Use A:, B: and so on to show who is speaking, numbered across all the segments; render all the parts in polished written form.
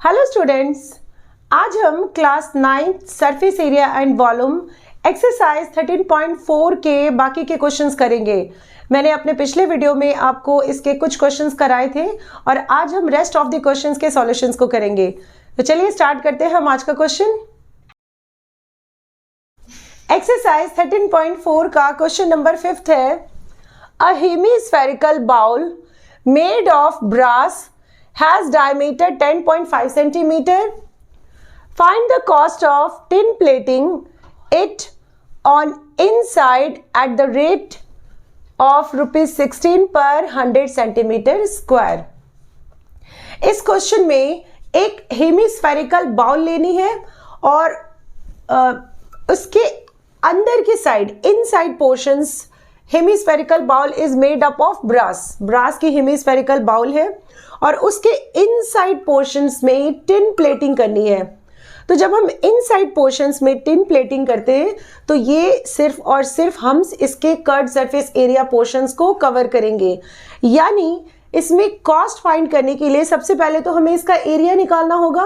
A: Hello students, आज हम class 9 surface area and volume exercise 13.4 के बाकी के क्वेश्चंस करेंगे। मैंने अपने पिछले वीडियो में आपको इसके कुछ क्वेश्चंस कराए थे और आज हम रेस्ट ऑफ द क्वेश्चंस के सॉल्यूशंस को करेंगे। तो चलिए स्टार्ट करते हैं हम आज का क्वेश्चन। एक्सरसाइज 13.4 का क्वेश्चन नंबर 5 है, a hemispherical bowl made of brass has diameter 10.5 centimeter. Find the cost of tin plating it on inside at the rate of rupees 16 per 100 centimeter square. इस question में एक hemispherical bowl लेनी है और उसके अंदर की side inside portions hemispherical bowl is made up of brass की हेमिस्फेरिकल बाउल है और उसके इनसाइड पोर्शंस में टिन प्लेटिंग करनी है। तो जब हम इनसाइड पोर्शंस में टिन प्लेटिंग करते हैं तो ये सिर्फ और सिर्फ हम इसके कर्व्ड सरफेस एरिया पोर्शंस को कवर करेंगे। यानी इसमें कॉस्ट फाइंड करने के लिए सबसे पहले तो हमें इसका एरिया निकालना होगा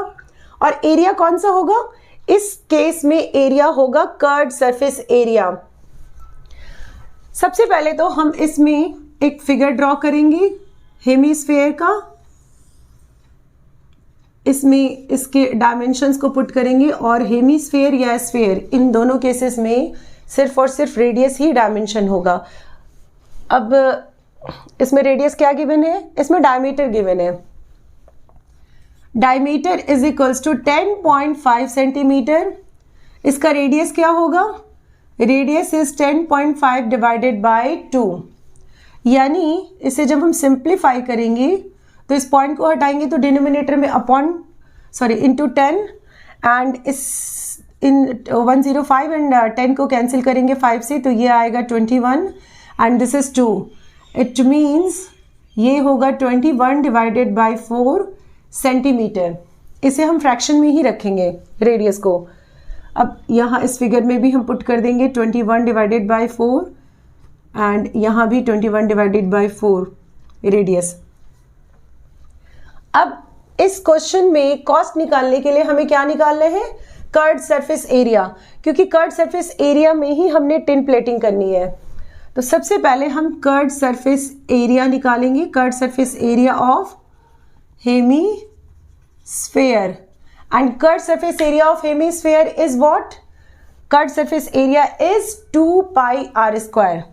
A: और एरिया कौन सा होगा? इस केस में एरिया होगा कर्व्ड सरफेस एरिया। सबसे पहले तो हम इसमें एक फिगर ड्रॉ करेंगे हेमिस्फेयर का। इसमें इसके डायमेंशंस को पुट करेंगे और हेमिस्फेयर या स्फेयर इन दोनों केसेस में सिर्फ और सिर्फ रेडियस ही डायमेंशन होगा। अब इसमें रेडियस क्या गिवन है? इसमें डायमीटर गिवन है। Diameter is equals to 10.5 centimetre. इसका रेडियस क्या होगा? Radius is 10.5 divided by 2। यानी इसे जब हम सिंप्लीफाई करेंगे तो इस पॉइंट को हटाएंगे तो डिनोमिनेटर में इंटू 10 एंड इस इन 105 एंड 10 को कैंसिल करेंगे 5 से तो ये आएगा 21 and this is 2। It means ये होगा 21 डिवाइडेड बाय 4 सेंटीमीटर। इसे हम फ्रैक्शन में ही रखेंगे रेडियस को। अब यहाँ इस फिगर में भी हम पुट कर देंगे 21 डिवाइडेड बाय 4 एंड यहाँ भी 21 डिवाइडेड बाय 4 रेडियस। अब इस क्वेश्चन में कॉस्ट निकालने के लिए हमें क्या निकालना है? कर्व्ड सरफेस एरिया, क्योंकि कर्व्ड सरफेस एरिया में ही हमने टिन प्लेटिंग करनी है। तो सबसे पहले हम कर्व्ड सरफेस एरिया निकालेंगे। Curved surface area of hemisphere and curved surface area of hemisphere is what? Curved surface area is 2 pi r square.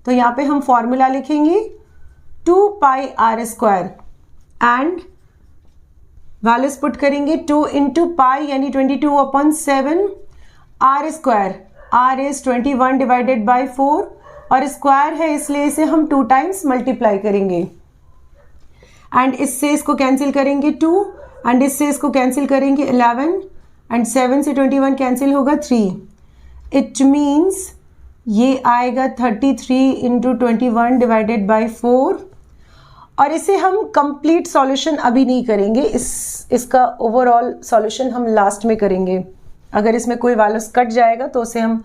A: तो यहाँ पे हम फॉर्मूला लिखेंगे 2 pi r square and values put करेंगे 2 इंटू पाई यानी 22/7 r square. R is 21 divided by 4 और square है इसलिए इसे हम 2 टाइम्स मल्टीप्लाई करेंगे एंड इससे इसको कैंसिल करेंगे 2 एंड इससे इसको कैंसिल करेंगे 11 एंड 7 से 21 कैंसिल होगा 3। इट मीन्स ये आएगा 33 इंटू 21 डिवाइडेड बाई 4 और इसे हम कंप्लीट सॉल्यूशन अभी नहीं करेंगे। इसका ओवरऑल सॉल्यूशन हम लास्ट में करेंगे। अगर इसमें कोई वैल्यूज कट जाएगा तो उसे हम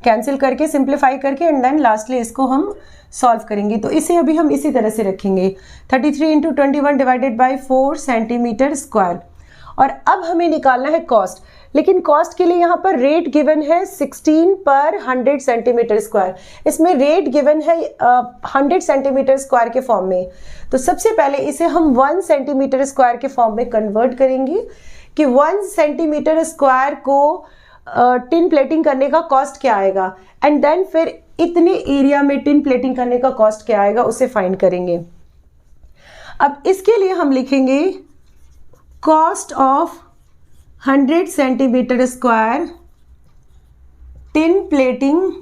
A: कैंसिल करके सिंप्लीफाई करके एंड देन लास्टली इसको हम सॉल्व करेंगे। तो इसे अभी हम इसी तरह से रखेंगे 33 into 21 divided by 4 centimetre square. और अब हमें निकालना है कॉस्ट, लेकिन कॉस्ट के लिए यहाँ पर रेट गिवन है 16 पर 100 सेंटीमीटर स्क्वायर। इसमें रेट गिवन है 100 सेंटीमीटर स्क्वायर के फॉर्म में। तो सबसे पहले इसे हम 1 सेंटीमीटर स्क्वायर के फॉर्म में कन्वर्ट करेंगे कि 1 सेंटीमीटर स्क्वायर को टिन प्लेटिंग करने का कॉस्ट क्या आएगा एंड देन फिर इतने एरिया में टिन प्लेटिंग करने का कॉस्ट क्या आएगा उसे फाइंड करेंगे। अब इसके लिए हम लिखेंगे cost of 100 centimetre square tin plating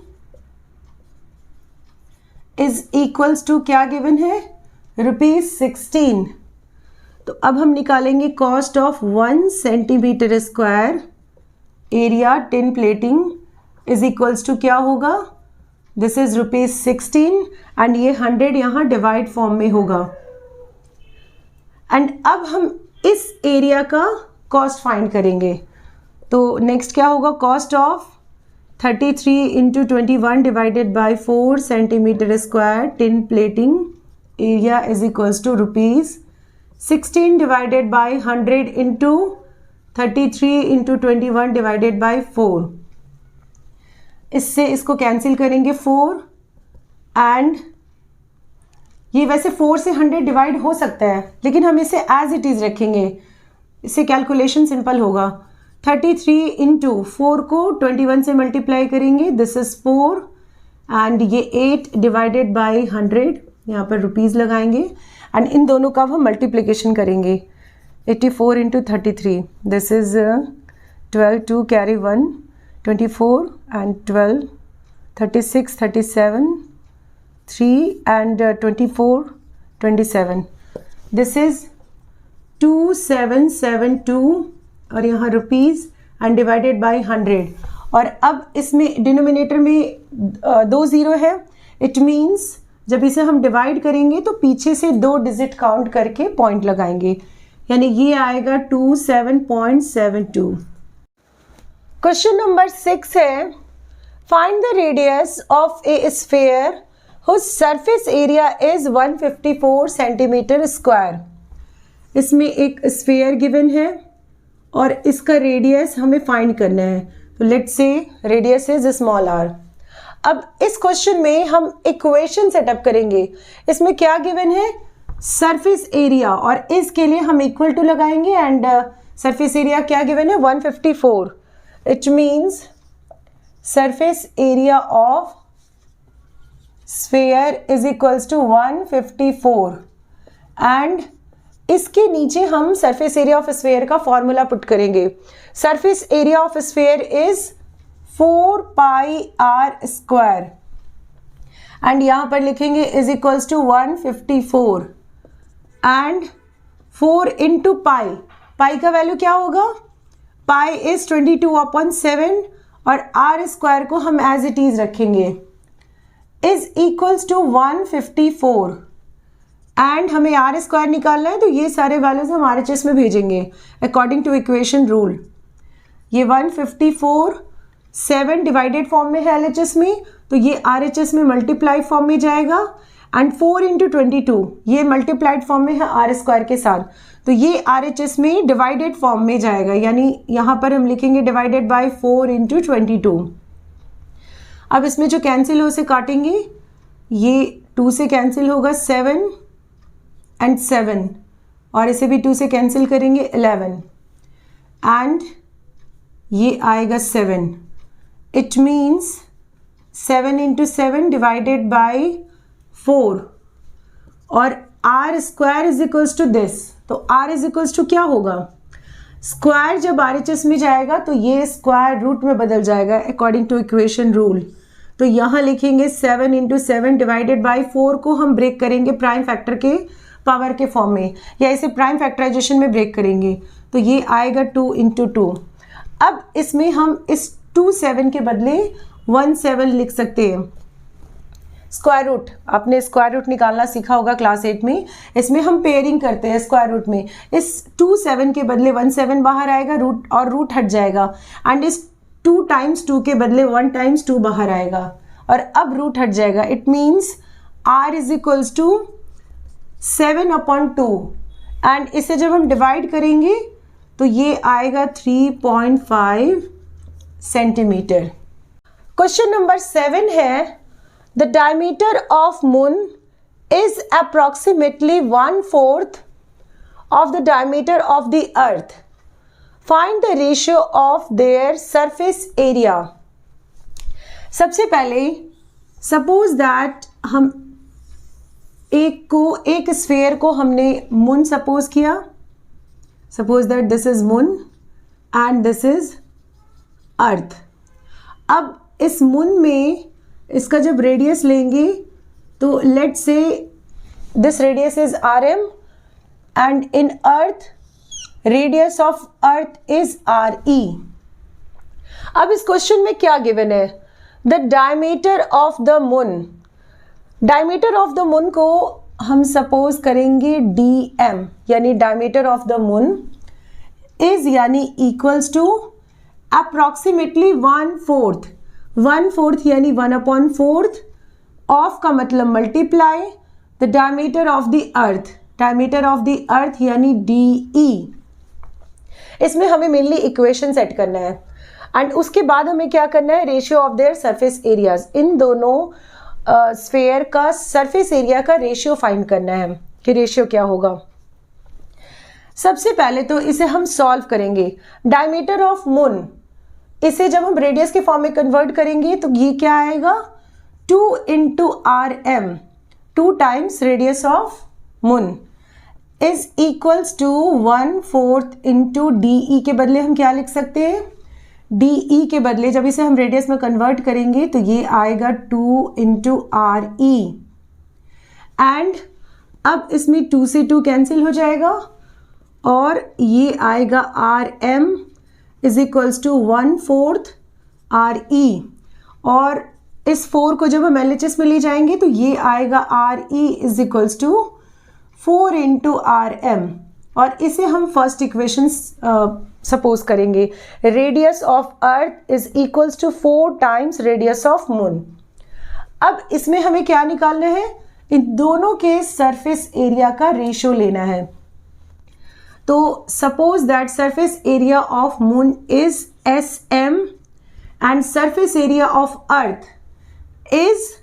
A: is equals to क्या गिवन है? ₹16। तो अब हम निकालेंगे cost of 1 centimetre square area tin plating is equals to क्या होगा? दिस इज ₹16 एंड ये 100 यहाँ डिवाइड फॉर्म में होगा। एंड अब हम इस एरिया का कॉस्ट फाइंड करेंगे। तो नेक्स्ट क्या होगा? Cost of 33 into 21 divided by 4 centimetre square tin plating area is equals to 16 divided by 100 into 33 into 21 divided by 4। इससे इसको कैंसिल करेंगे 4 एंड ये वैसे 4 से 100 डिवाइड हो सकता है, लेकिन हम इसे एज इट इज़ रखेंगे, इससे कैलकुलेशन सिंपल होगा। 33 इंटू 4 को 21 से मल्टीप्लाई करेंगे, दिस इज़ 4 एंड ये 8 डिवाइडेड बाई 100, यहाँ पर रुपीज़ लगाएंगे एंड इन दोनों का हम मल्टीप्लिकेशन करेंगे। 84 into 33, this is 12, 2 carry 1, 24 and 12, 36, 37, 3 and 24, 27, this is 2772 और यहाँ रुपीज़ एंड डिवाइडेड बाई 100। और अब इसमें डिनोमिनेटर में 2 ज़ीरो है, इट मीन्स जब इसे हम डिवाइड करेंगे तो पीछे से 2 डिजिट काउंट करके पॉइंट लगाएंगे, यानी ये आएगा 27.72। क्वेश्चन नंबर 6 है, find the radius of a sphere whose surface area is 154 centimetre square. इसमें एक स्फीयर गिवन है और इसका रेडियस हमें फाइंड करना है, तो let's say radius is small are. अब इस क्वेश्चन में हम इक्वेशन सेटअप करेंगे। इसमें क्या गिवन है, सरफेस एरिया, और इसके लिए हम इक्वल टू लगाएंगे एंड सरफेस एरिया क्या गिवन है 154, it means surface area of sphere is equals to 154 and इसके नीचे हम सरफेस एरिया ऑफ स्फीयर का फॉर्मूला पुट करेंगे। Surface area of sphere is 4 pi r square and यहां पर लिखेंगे is equals to 154 and 4 into pi, pi का वैल्यू क्या होगा, पाई इज 22/7 और आर स्क्वायर को हम एज इट इज रखेंगे, इज इक्वल्स टू 154 एंड हमें आर स्क्वायर निकालना है, तो ये सारे वैल्यूज हम RHS में भेजेंगे अकॉर्डिंग टू इक्वेशन रूल। ये 154 7 डिवाइडेड फॉर्म में है LHS में, तो ये RHS में मल्टीप्लाई फॉर्म में जाएगा एंड 4 इंटू 22 ये मल्टीप्लाइड फॉर्म में है आर स्क्वायर के साथ, तो ये RHS में डिवाइडेड फॉर्म में जाएगा, यानी यहाँ पर हम लिखेंगे डिवाइडेड बाय 4 इंटू 22। अब इसमें जो कैंसिल हो उसे काटेंगे, ये 2 से कैंसिल होगा 7 एंड 7 और इसे भी 2 से कैंसिल करेंगे 11 एंड ये आएगा 7, it means 7 into 7 divided by 4 और R square is equals to this, तो आर इज इक्वल्स टू क्या होगा, स्क्वायर जब RHS में जाएगा तो ये स्क्वायर रूट में बदल जाएगा अकॉर्डिंग टू इक्वेशन रूल। तो यहाँ लिखेंगे 7 इंटू 7 डिवाइडेड बाई 4 को हम ब्रेक करेंगे प्राइम फैक्टर के पावर के फॉर्म में, या इसे प्राइम फैक्टराइजेशन में ब्रेक करेंगे, तो ये आएगा 2 इंटू 2। अब इसमें हम इस 27 के बदले 17 लिख सकते हैं। स्क्वायर रूट, आपने स्क्वायर रूट निकालना सीखा होगा क्लास 8 में, इसमें हम पेयरिंग करते हैं स्क्वायर रूट में। इस 27 के बदले 17 बाहर आएगा रूट और रूट हट जाएगा एंड इस 2 टाइम्स 2 के बदले 1 टाइम्स 2 बाहर आएगा और अब रूट हट जाएगा, it means r is equals to 7/2 and इसे जब हम डिवाइड करेंगे तो ये आएगा 3.5 सेंटीमीटर। क्वेश्चन नंबर 7 है, the diameter of moon is approximately 1/4 of the diameter of the earth, find the ratio of their surface area. सबसे पहले सपोज दैट हम एक स्फीयर को हमने मून सपोज किया, suppose that this is moon and this is earth. अब इस moon में इसका जब रेडियस लेंगे तो let's say this radius is RM and in earth radius of earth is RE। अब इस क्वेश्चन में क्या गिवन है, the diameter of the moon, diameter of the moon को हम सपोज करेंगे DM, यानी diameter of the moon is यानी इक्वल्स टू अप्रोक्सीमेटली 1/4, 1/4 यानी 1/4 ऑफ का मतलब multiply the diameter of the earth, diameter of the अर्थ यानी DE। इसमें हमें मेनली इक्वेशन सेट करना है एंड उसके बाद हमें क्या करना है, ratio of their surface areas, इन दोनों स्फेयर का सरफेस एरिया का रेशियो फाइंड करना है कि रेशियो क्या होगा। सबसे पहले तो इसे हम सॉल्व करेंगे। डायमीटर ऑफ मून, इसे जब हम रेडियस के फॉर्म में कन्वर्ट करेंगे तो ये क्या आएगा, 2 × RM, 2 times radius of moon is equals to 1/4 × DE। के बदले हम क्या लिख सकते हैं, DE के बदले जब इसे हम रेडियस में कन्वर्ट करेंगे तो ये आएगा 2 × RE। एंड अब इसमें 2 से 2 कैंसिल हो जाएगा और ये आएगा RM is equals to 1/4 RE। और इस 4 को जब हम LHS में ले जाएंगे तो ये आएगा RE is equals to 4 × RM। और इसे हम फर्स्ट इक्वेशन सपोज करेंगे, radius of earth is equals to 4 times radius of moon. अब इसमें हमें क्या निकालना है, इन दोनों के सरफेस एरिया का रेशियो लेना है। तो suppose that surface area of moon is SM and surface area of earth is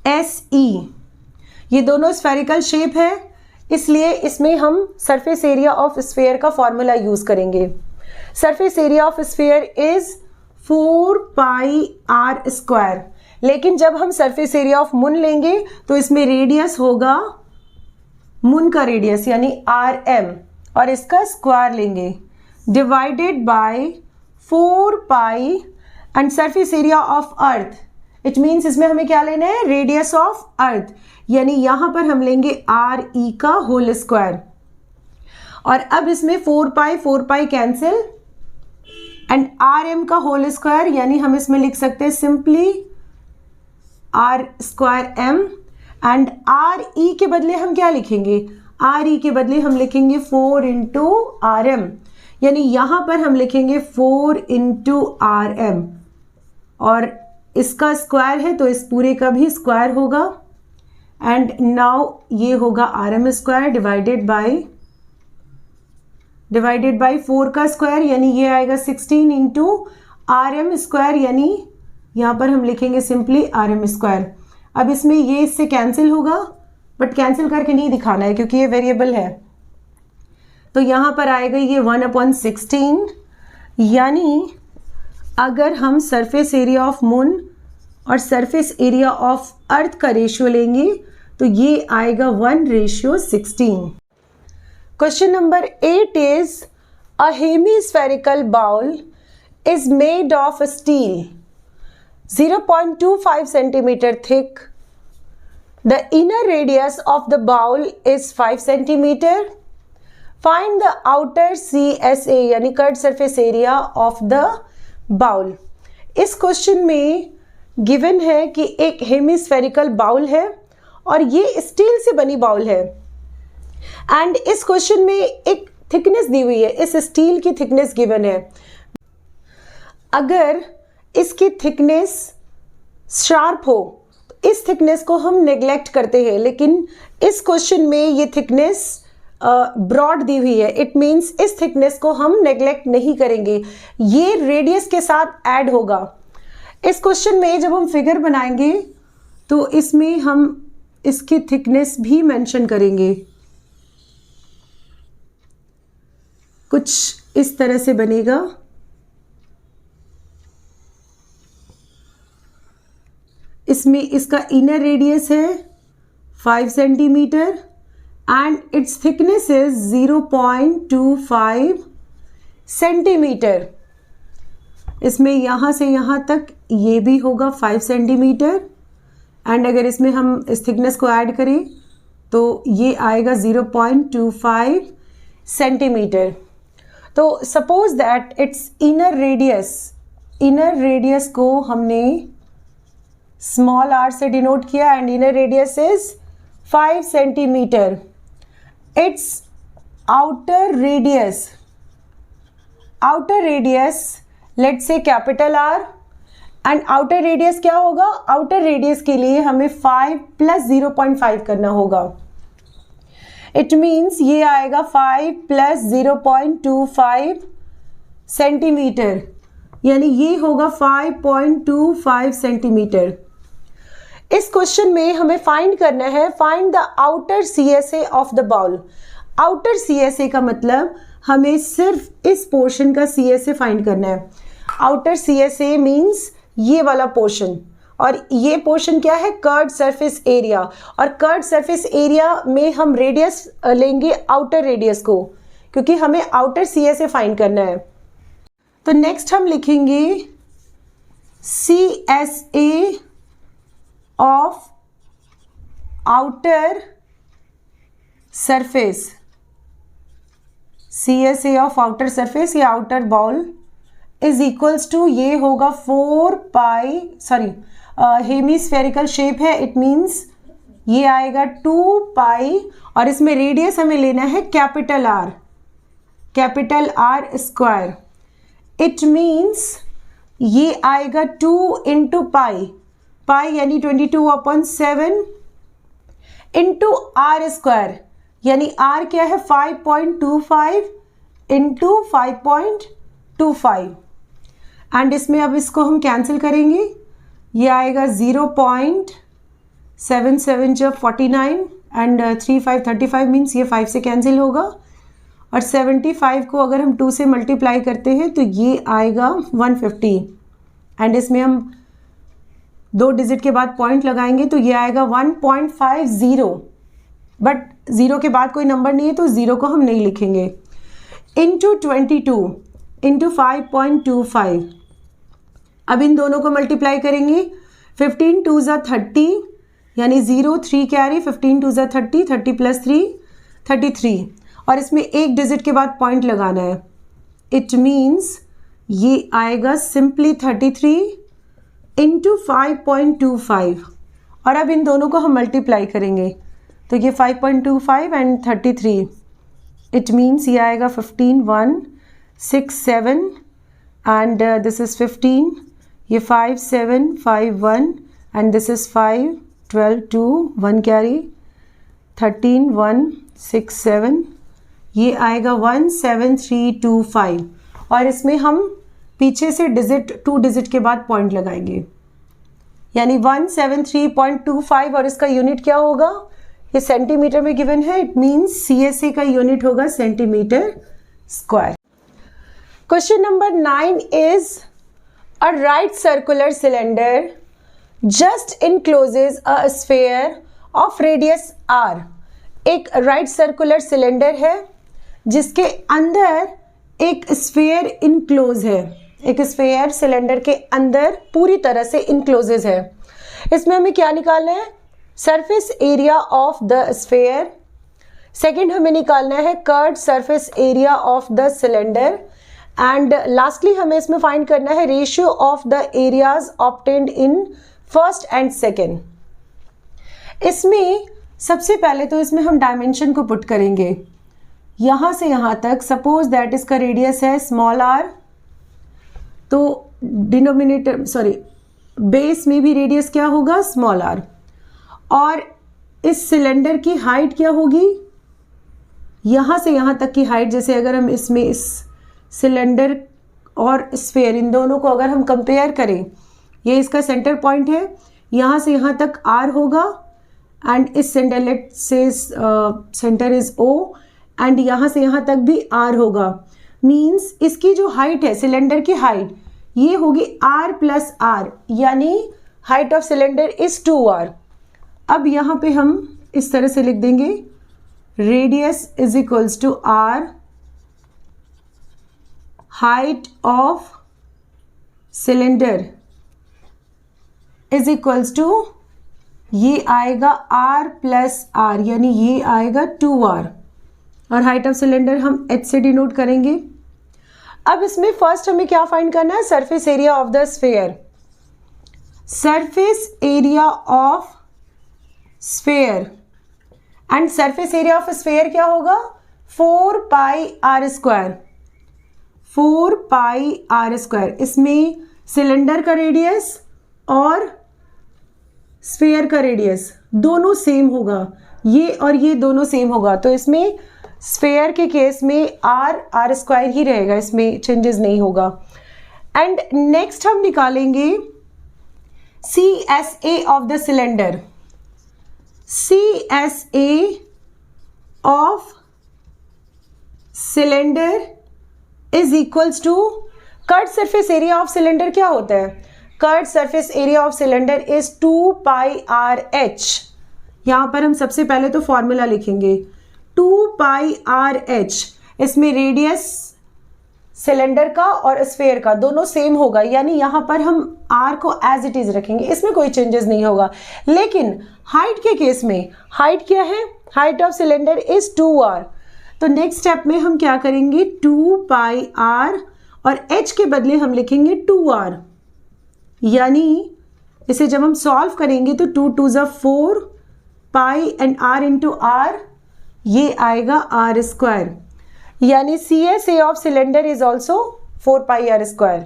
A: SE। ये दोनों स्फेरिकल शेप है, इसलिए इसमें हम सरफेस एरिया ऑफ स्फीयर का फॉर्मूला यूज करेंगे। Surface area of sphere is 4πr²। लेकिन जब हम सरफेस एरिया ऑफ मून लेंगे तो इसमें रेडियस होगा, मून का रेडियस यानी RM, और इसका स्क्वायर लेंगे divided by 4π and surface area of earth, it means इसमें हमें क्या लेना है, रेडियस ऑफ अर्थ, यानी यहां पर हम लेंगे RE का होल स्क्वायर। और अब इसमें 4π कैंसिल एंड RM का होल स्क्वायर, यानी हम इसमें लिख सकते हैं सिंपली R²M। एंड RE के बदले हम क्या लिखेंगे, RE के बदले हम लिखेंगे 4 × RM, यानी यहां पर हम लिखेंगे 4 × RM और इसका स्क्वायर है तो इस पूरे का भी स्क्वायर होगा। एंड नाउ ये होगा RM² डिवाइडेड बाय 4 का स्क्वायर, यानी ये आएगा 16 × RM², यानी यहाँ पर हम लिखेंगे सिंपली RM²। अब इसमें ये इससे कैंसिल होगा, बट कैंसिल करके नहीं दिखाना है क्योंकि ये वेरिएबल है। तो यहाँ पर आएगा ये 1/16, यानी अगर हम सरफेस एरिया ऑफ मून और सरफेस एरिया ऑफ अर्थ का रेशियो लेंगे तो ये आएगा 1/16। Question number 8 is a hemispherical bowl is made of steel 0.25 centimeter thick. The inner radius of the bowl is 5 centimeter. Find the outer CSA यानी curved surface area of the bowl. इस question में given है कि एक hemispherical bowl है और ये steel से बनी बाउल है एंड इस क्वेश्चन में एक थिकनेस दी हुई है, इस स्टील की थिकनेस गिवन है। अगर इसकी थिकनेस शार्प हो तो इस थिकनेस को हम नेग्लेक्ट करते हैं, लेकिन इस क्वेश्चन में ये थिकनेस ब्रॉड दी हुई है, इट मीन्स इस थिकनेस को हम नेग्लेक्ट नहीं करेंगे, ये रेडियस के साथ ऐड होगा। इस क्वेश्चन में जब हम फिगर बनाएंगे तो इसमें हम इसकी थिकनेस भी मेंशन करेंगे। कुछ इस तरह से बनेगा। इसमें इसका इनर रेडियस है 5 centimetre and it's thickness is 0.25 centimetre. इसमें यहाँ से यहाँ तक ये भी होगा 5 सेंटीमीटर एंड अगर इसमें हम इस थिकनेस को ऐड करें तो ये आएगा 0.25 सेंटीमीटर। तो suppose that it's inner radius को हमने स्मॉल r से डिनोट किया and inner radius is 5 centimetre. It's outer radius let's say capital R and outer radius क्या होगा, आउटर रेडियस के लिए हमें 5 + 0.5 करना होगा। इट मीन्स ये आएगा 5 प्लस 0.25 सेंटीमीटर, यानी ये होगा 5.25 सेंटीमीटर। इस क्वेश्चन में हमें फाइंड करना है, find the outer CSA of the bowl. Outer CSA का मतलब हमें सिर्फ इस पोर्शन का CSA फाइंड करना है। आउटर CSA मीन्स ये वाला पोर्शन, और ये पोर्शन क्या है, कर्व्ड सरफेस एरिया। और कर्व्ड सरफेस एरिया में हम रेडियस लेंगे आउटर रेडियस को, क्योंकि हमें आउटर CSA फाइंड करना है। तो नेक्स्ट हम लिखेंगे CSA of outer surface, CSA of outer surface या outer bowl is equals to, ये होगा 4 पाई, सॉरी हेमीस्फेरिकल शेप है, इट मीन्स ये आएगा 2 पाई, और इसमें रेडियस हमें लेना है capital R square. It means ये आएगा 2 इंटू पाई यानी 22/7 इंटू R स्क्वायर, यानी R क्या है 5.25 इंटू 5.25, एंड इसमें अब इसको हम कैंसिल करेंगे, ये आएगा 0.77 जब 49 एंड 3 5 35 मीन्स ये 5 से कैंसिल होगा, और 75 को अगर हम 2 से मल्टीप्लाई करते हैं तो ये आएगा 150, एंड इसमें हम 2 डिजिट के बाद पॉइंट लगाएंगे तो ये आएगा 1.50, बट 0 के बाद कोई नंबर नहीं है तो 0 को हम नहीं लिखेंगे, इंटू 22 इंटू 5.25। अब इन दोनों को मल्टीप्लाई करेंगे, 15 2 ज़ा 30 यानी 0 3 कैरी, 15 2 ज़ा 30, 30 प्लस 3 33, और इसमें एक डिजिट के बाद पॉइंट लगाना है। इट मीन्स ये आएगा सिंपली 33 इंटू 5.25, और अब इन दोनों को हम मल्टीप्लाई करेंगे तो ये 5.25 एंड 33, इट मीन्स ये आएगा 15 1 6 7 एंड दिस इज 15, ये 5 7 5 1 एंड दिस इज 5 12 2 1 कैरी, 13 1 6 7, ये आएगा 17325, और इसमें हम पीछे से डिजिट 2 डिजिट के बाद पॉइंट लगाएंगे, यानी 173.25, और इसका यूनिट क्या होगा, ये सेंटीमीटर में गिवन है, इट मीन्स CSA का यूनिट होगा centimetre square. Question number 9 is a right circular cylinder just encloses a sphere of radius R। एक राइट सर्कुलर सिलेंडर है जिसके अंदर एक स्फीयर इनक्लोज है, एक स्फीयर सिलेंडर के अंदर पूरी तरह से इनक्लोजेज है। इसमें हमें क्या निकालना है, surface area of the sphere. Second हमें निकालना है curved surface area of the cylinder, and lastly हमें इसमें फाइंड करना है ratio of the areas obtained in first and second. इसमें सबसे पहले तो इसमें हम डायमेंशन को पुट करेंगे, यहाँ से यहाँ तक सपोज दैट इसका रेडियस है स्मॉल r, तो डिनोमिनेटर सॉरी बेस में भी रेडियस क्या होगा स्मॉल r, और इस सिलेंडर की हाइट क्या होगी, यहाँ से यहाँ तक की हाइट, जैसे अगर हम इसमें इस सिलेंडर और स्फीयर इन दोनों को अगर हम कंपेयर करें, ये इसका सेंटर पॉइंट है, यहाँ से यहाँ तक r होगा, एंड इस सेंटर लेट से सेंटर इज O, एंड यहाँ से यहाँ तक भी r होगा, मीन्स इसकी जो हाइट है सिलेंडर की हाइट ये होगी r प्लस r, यानी height of cylinder is 2r। अब यहाँ पे हम इस तरह से लिख देंगे radius is equals to r, height of cylinder is equals to, ये आएगा r प्लस r, यानी ये आएगा 2r, और हाइट ऑफ सिलेंडर हम h से डिनोट करेंगे। अब इसमें फर्स्ट हमें क्या फाइंड करना है, surface area of the sphere. Surface area of sphere, and surface area of sphere क्या होगा 4 पाई r स्क्वायर, 4 पाई r स्क्वायर। इसमें सिलेंडर का रेडियस और स्फीयर का रेडियस दोनों सेम होगा, ये और ये दोनों सेम होगा, तो इसमें स्फेयर के केस में आर स्क्वायर ही रहेगा, इसमें चेंजेस नहीं होगा। एंड नेक्स्ट हम निकालेंगे CSA of the cylinder. CSA of cylinder is equals to curved surface area of cylinder. क्या होता है? Curved surface area of cylinder is 2πRH। यहां पर हम सबसे पहले तो फॉर्मूला लिखेंगे 2πRH। इसमें रेडियस सिलेंडर का और स्फेयर का दोनों सेम होगा, यानी यहां पर हम R को एज इट इज रखेंगे, इसमें कोई चेंजेस नहीं होगा। लेकिन हाइट के केस में हाइट क्या है? Height of cylinder is 2R। तो नेक्स्ट स्टेप में हम क्या करेंगे? 2πR और H के बदले हम लिखेंगे 2R, यानी इसे जब हम सॉल्व करेंगे तो 2 2 ज़ा 4 pi and R into R, ये आएगा R स्क्वायर, यानी CSA of cylinder is also 4πR square.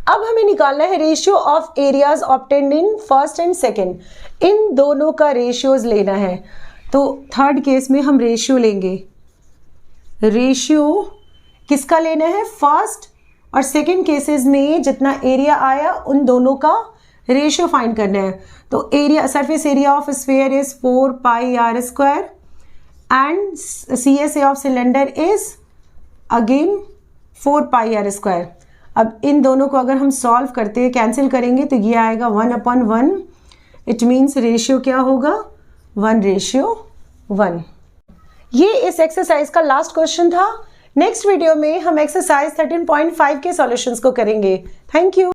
A: अब हमें निकालना है ratio of areas obtained in first and second. इन दोनों का रेशियोज लेना है, तो थर्ड केस में हम रेशियो लेंगे। रेशियो किसका लेना है? फर्स्ट और सेकेंड केसेस में जितना एरिया आया उन दोनों का रेशियो फाइंड करना है। तो area, surface area of sphere is 4πR square and CSA of cylinder is again 4πR square. अब इन दोनों को अगर हम सॉल्व करते हैं, कैंसिल करेंगे, तो ये आएगा 1/1। इट मीन्स रेशियो क्या होगा? 1:1। ये इस एक्सरसाइज का लास्ट क्वेश्चन था। नेक्स्ट वीडियो में हम एक्सरसाइज 13.5 के सॉल्यूशंस को करेंगे। Thank you.